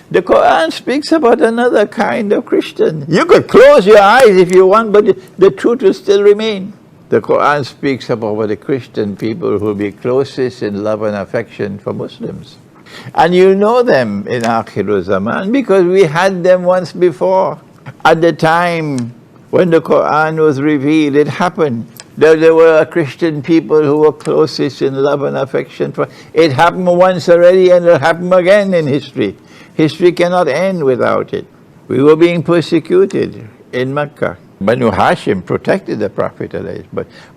The Quran speaks about another kind of Christian. You could close your eyes if you want, but the truth will still remain. The Quran speaks about the Christian people who will be closest in love and affection for Muslims. And you know them in Akhir Zaman because we had them once before. At the time when the Quran was revealed, it happened that there were Christian people who were closest in love and affection for. It happened once already and it'll happen again in history. History cannot end without it. We were being persecuted in Mecca. Banu Hashim protected the Prophet,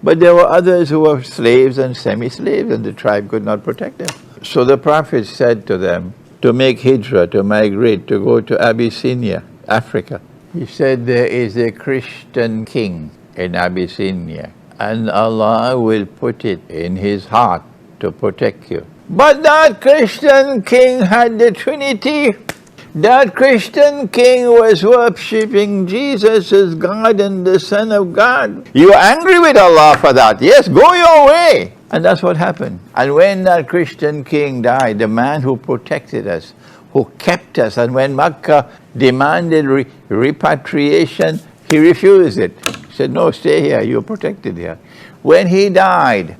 but there were others who were slaves and semi-slaves, and the tribe could not protect them. So the Prophet said to them to make hijrah, to migrate, to go to Abyssinia, Africa. He said, there is a Christian king in Abyssinia, and Allah will put it in his heart to protect you. But that Christian king had the Trinity. That Christian king was worshipping Jesus as God and the Son of God. You are angry with Allah for that. Yes, go your way. And that's what happened. And when that Christian king died, the man who protected us, who kept us, and when Makkah demanded repatriation, he refused it. He said, no, stay here, you're protected here. When he died,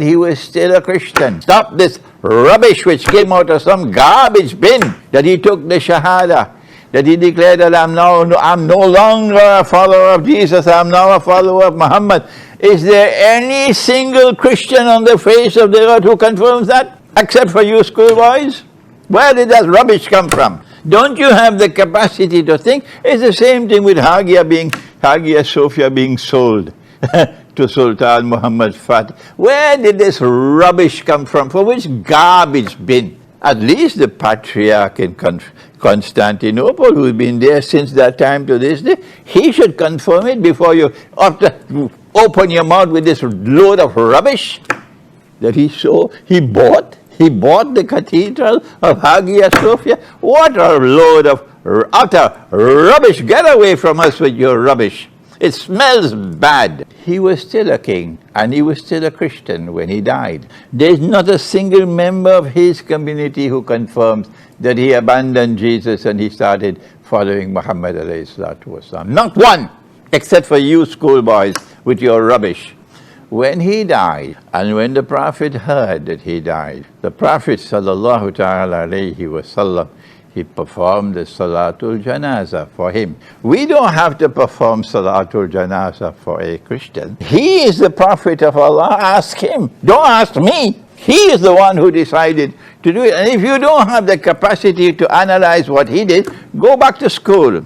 he was still a Christian. Stop this rubbish which came out of some garbage bin, that he took the Shahada, that he declared that I'm no longer a follower of Jesus, I'm now a follower of Muhammad. Is there any single Christian on the face of the earth who confirms that, except for you schoolboys? Where did that rubbish come from? Don't you have the capacity to think? It's the same thing with Hagia Sophia being sold to Sultan Muhammad Fatih. Where did this rubbish come from? For which garbage bin? At least the Patriarch in Constantinople, who's been there since that time to this day, he should confirm it before you open your mouth with this load of rubbish that he bought. He bought the cathedral of Hagia Sophia. What a load of utter rubbish. Get away from us with your rubbish. It smells bad. He was still a king, and he was still a Christian when he died. There's not a single member of his community who confirms that he abandoned Jesus and he started following Muhammad alayhi salatu wasalam. Not one, except for you schoolboys with your rubbish. When he died, and when the Prophet heard that he died, the Prophet sallallahu ta'ala alayhi wasallam, he performed the Salatul Janazah for him. We don't have to perform Salatul Janazah for a Christian. He is the Prophet of Allah. Ask him. Don't ask me. He is the one who decided to do it. And if you don't have the capacity to analyze what he did, go back to school.